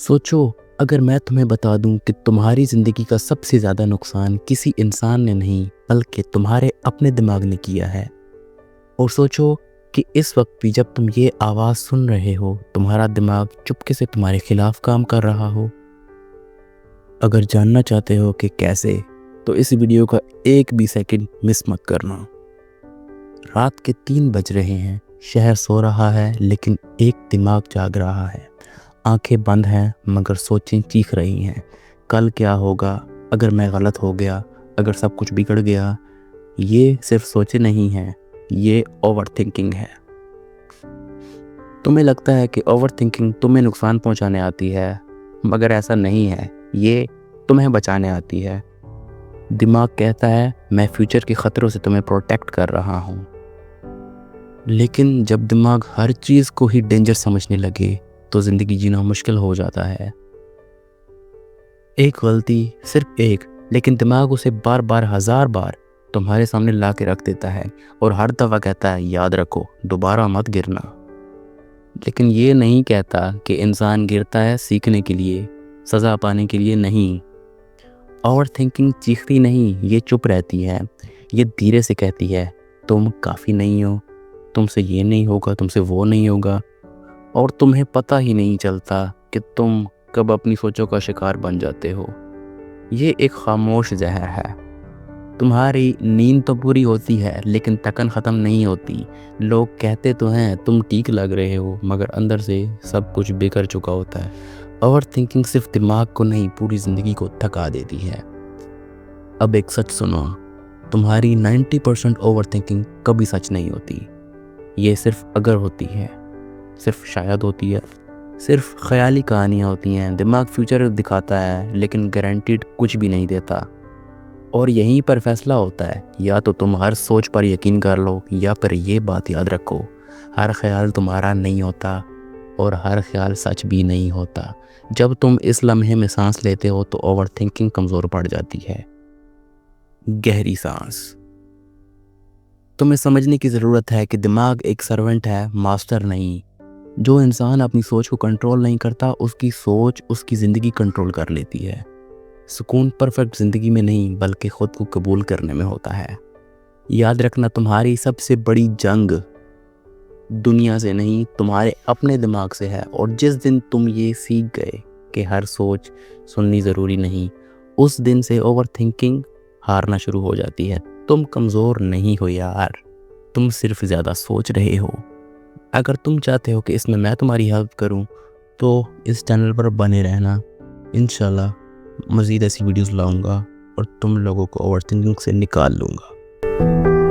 سوچو، اگر میں تمہیں بتا دوں کہ تمہاری زندگی کا سب سے زیادہ نقصان کسی انسان نے نہیں بلکہ تمہارے اپنے دماغ نے کیا ہے، اور سوچو کہ اس وقت بھی جب تم یہ آواز سن رہے ہو تمہارا دماغ چپکے سے تمہارے خلاف کام کر رہا ہو۔ اگر جاننا چاہتے ہو کہ کیسے، تو اس ویڈیو کا ایک بھی سیکنڈ مس مت کرنا۔ رات کے 3 بج رہے ہیں، شہر سو رہا ہے لیکن ایک دماغ جاگ رہا ہے۔ آنکھیں بند ہیں مگر سوچیں چیخ رہی ہیں۔ کل کیا ہوگا؟ اگر میں غلط ہو گیا؟ اگر سب کچھ بگڑ گیا؟ یہ صرف سوچیں نہیں ہیں، یہ اوور تھنکنگ ہے۔ تمہیں لگتا ہے کہ اوور تھنکنگ تمہیں نقصان پہنچانے آتی ہے، مگر ایسا نہیں ہے، یہ تمہیں بچانے آتی ہے۔ دماغ کہتا ہے میں فیوچر کے خطروں سے تمہیں پروٹیکٹ کر رہا ہوں، لیکن جب دماغ ہر چیز کو ہی ڈینجر سمجھنے لگے تو زندگی جینا مشکل ہو جاتا ہے۔ ایک غلطی، صرف ایک، لیکن دماغ اسے بار بار 1000 بار تمہارے سامنے لا کے رکھ دیتا ہے، اور ہر دفعہ کہتا ہے یاد رکھو دوبارہ مت گرنا۔ لیکن یہ نہیں کہتا کہ انسان گرتا ہے سیکھنے کے لیے، سزا پانے کے لیے نہیں۔ اوور تھنکنگ چیختی نہیں، یہ چپ رہتی ہے، یہ دھیرے سے کہتی ہے تم کافی نہیں ہو، تم سے یہ نہیں ہوگا، تم سے وہ نہیں ہوگا، اور تمہیں پتہ ہی نہیں چلتا کہ تم کب اپنی سوچوں کا شکار بن جاتے ہو۔ یہ ایک خاموش زہر ہے۔ تمہاری نیند تو پوری ہوتی ہے لیکن تھکن ختم نہیں ہوتی۔ لوگ کہتے تو ہیں تم ٹھیک لگ رہے ہو، مگر اندر سے سب کچھ بگڑ چکا ہوتا ہے۔ اوور تھنکنگ صرف دماغ کو نہیں، پوری زندگی کو تھکا دیتی ہے۔ اب ایک سچ سنو، تمہاری 90% اوور تھنکنگ کبھی سچ نہیں ہوتی۔ یہ صرف اگر ہوتی ہے، صرف شاید ہوتی ہے، صرف خیالی کہانیاں ہوتی ہیں۔ دماغ فیوچر دکھاتا ہے لیکن گارنٹیڈ کچھ بھی نہیں دیتا، اور یہیں پر فیصلہ ہوتا ہے، یا تو تم ہر سوچ پر یقین کر لو، یا پھر یہ بات یاد رکھو، ہر خیال تمہارا نہیں ہوتا اور ہر خیال سچ بھی نہیں ہوتا۔ جب تم اس لمحے میں سانس لیتے ہو تو اوور تھنکنگ کمزور پڑ جاتی ہے۔ گہری سانس۔ تمہیں سمجھنے کی ضرورت ہے کہ دماغ ایک سرونٹ ہے، ماسٹر نہیں۔ جو انسان اپنی سوچ کو کنٹرول نہیں کرتا، اس کی سوچ اس کی زندگی کنٹرول کر لیتی ہے۔ سکون پرفیکٹ زندگی میں نہیں بلکہ خود کو قبول کرنے میں ہوتا ہے۔ یاد رکھنا، تمہاری سب سے بڑی جنگ دنیا سے نہیں، تمہارے اپنے دماغ سے ہے، اور جس دن تم یہ سیکھ گئے کہ ہر سوچ سننی ضروری نہیں، اس دن سے اوور تھنکنگ ہارنا شروع ہو جاتی ہے۔ تم کمزور نہیں ہو یار، تم صرف زیادہ سوچ رہے ہو۔ اگر تم چاہتے ہو کہ اس میں تمہاری ہیلپ کروں تو اس چینل پر بنے رہنا، انشاءاللہ مزید ایسی ویڈیوز لاؤں گا اور تم لوگوں کو اوور تھنکنگ سے نکال لوں گا۔